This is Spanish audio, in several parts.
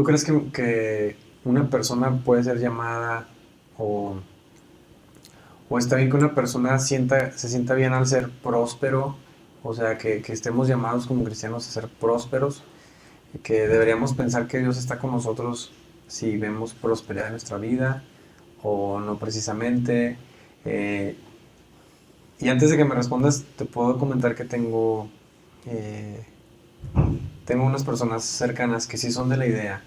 ¿Tú crees que una persona puede ser llamada o, o está bien que una persona se sienta bien al ser próspero? O sea, que estemos llamados como cristianos a ser prósperos, y que deberíamos pensar que Dios está con nosotros si vemos prosperidad en nuestra vida o no precisamente. Eh, y antes de que me respondas, te puedo comentar que eh, tengo unas personas cercanas que sí son de la idea.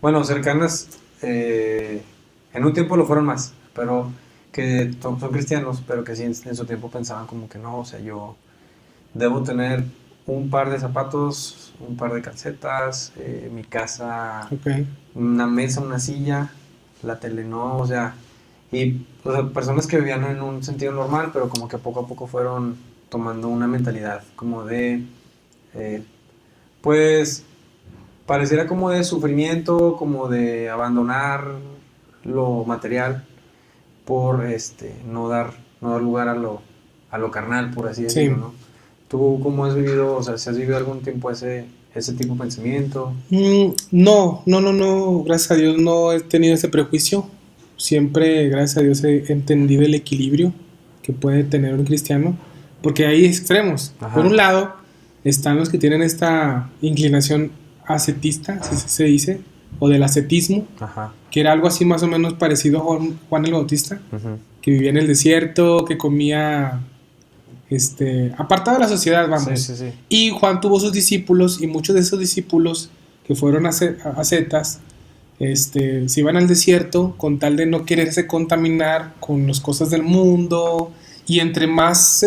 Bueno, cercanas, en un tiempo lo fueron más, pero que son cristianos, pero que sí en su tiempo pensaban como que no, o sea, yo debo tener un par de zapatos, un par de calcetas, mi casa, Ok. una mesa, una silla, la tele no, o sea, y o sea, personas que vivían en un sentido normal, pero como que poco a poco fueron tomando una mentalidad como de, eh, pues, pareciera como de sufrimiento, como de abandonar lo material por no dar lugar a lo carnal, por así decirlo, Sí. ¿no? ¿Tú cómo has vivido, o sea, si has vivido algún tiempo ese tipo de pensamiento? No, no, no, no, gracias a Dios no he tenido ese prejuicio. Siempre, gracias a Dios, he entendido el equilibrio que puede tener un cristiano, porque hay extremos. Por Ajá, un lado, están los que tienen esta inclinación ascetista, si se dice, o del ascetismo, ajá, que era algo así más o menos parecido a Juan el Bautista, ujú, que vivía en el desierto, que comía apartado de la sociedad, sí, vamos. sí, sí, Y Juan tuvo sus discípulos y muchos de esos discípulos que fueron ascetas, se iban al desierto con tal de no quererse contaminar con las cosas del mundo y entre más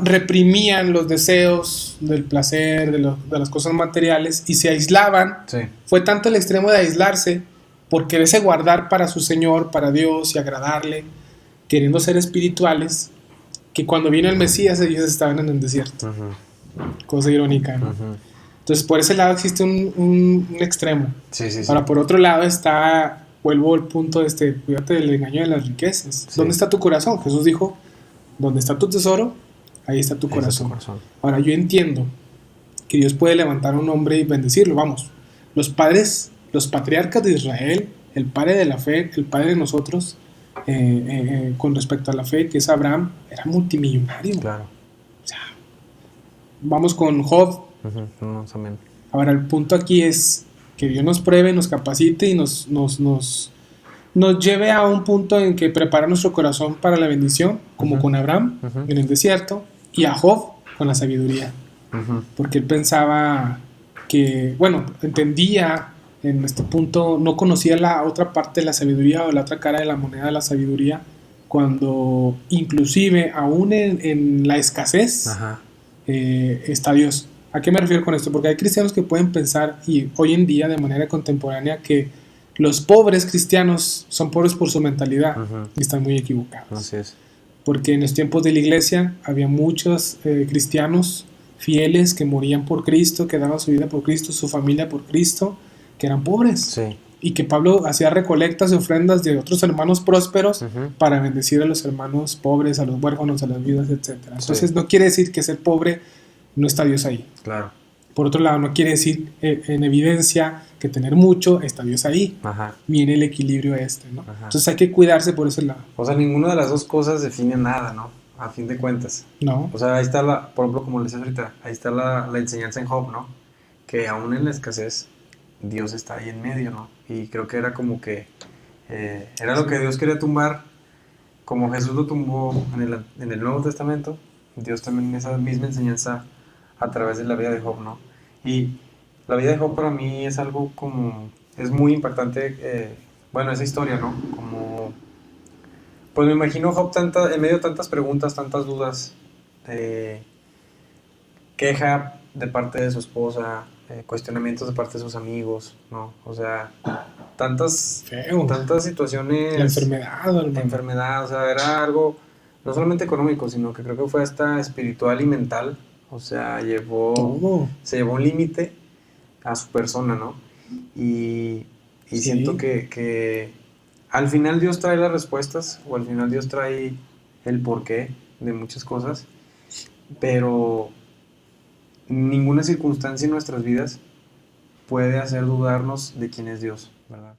reprimían los deseos del placer, de las cosas materiales y se aislaban, sí, fue tanto el extremo de aislarse por quererse guardar para su Señor, para Dios y agradarle, queriendo ser espirituales, que cuando vino el Mesías ellos estaban en el desierto. ujú, Cosa irónica, ¿no? ujú, Entonces, por ese lado existe un extremo. sí, sí, sí, Ahora, por otro lado está, vuelvo al punto cuídate del engaño de las riquezas. ¿Dónde sí, está tu corazón? Jesús dijo, donde está tu tesoro, ahí está tu ahí está tu corazón. corazón. Ahora, yo entiendo que Dios puede levantar a un hombre y bendecirlo, vamos. Los padres, los patriarcas de Israel, el padre de la fe, el padre de nosotros, con respecto a la fe, que es Abraham, era multimillonario. O Claro, sea, vamos con Job. ujú, no, también, Ahora, el punto aquí es que Dios nos pruebe, nos capacite y nos lleve a un punto en que prepara nuestro corazón para la bendición, como ujú, con Abraham ujú, en el desierto, y a Job con la sabiduría. ujú, Porque él pensaba que, bueno, entendía en este punto, no conocía la otra parte de la sabiduría o la otra cara de la moneda de la sabiduría, cuando inclusive aún en la escasez ajá, está Dios. ¿A qué me refiero con esto? Porque hay cristianos que pueden pensar, y hoy en día de manera contemporánea, que los pobres cristianos son pobres por su mentalidad ujú, y están muy equivocados. así es, Porque en los tiempos de la iglesia había muchos cristianos fieles que morían por Cristo, que daban su vida por Cristo, su familia por Cristo, que eran pobres. sí, Y que Pablo hacía recolectas y ofrendas de otros hermanos prósperos ujú, para bendecir a los hermanos pobres, a los huérfanos, a las viudas, etc. sí, Entonces no quiere decir que ser pobre no está Dios ahí. claro, Por otro lado, no quiere decir en evidencia que tener mucho está Dios ahí. ajá, Viene el equilibrio ¿no? ajá. Entonces hay que cuidarse por ese lado, O sea, ninguna de las dos cosas define nada, ¿no? A fin de cuentas. ¿no? O sea, ahí está por ejemplo, como le decía ahorita, ahí está la enseñanza en Job, ¿no? Que aún en la escasez, Dios está ahí en medio, ¿no? Y creo que era como que, era lo que Dios quería tumbar, como Jesús lo tumbó en el Nuevo Testamento, Dios también esa misma enseñanza a través de la vida de Job, ¿no? Y la vida de Job para mí es algo como, es muy impactante, bueno, esa historia, ¿no? Como pues me imagino Job en medio de tantas preguntas, tantas dudas, eh, queja de parte de su esposa, cuestionamientos de parte de sus amigos, ¿no? O sea, Feo. tantas La situaciones, enfermedad, hermano. enfermedad, o sea, era algo no solamente económico, sino que creo que fue hasta espiritual y mental, o sea, Todo. se llevó un límite a su persona, ¿no? Y, y siento Sí. que al final Dios trae las respuestas o al final Dios trae el porqué de muchas cosas, pero ninguna circunstancia en nuestras vidas puede hacer dudarnos de quién es Dios, ¿verdad?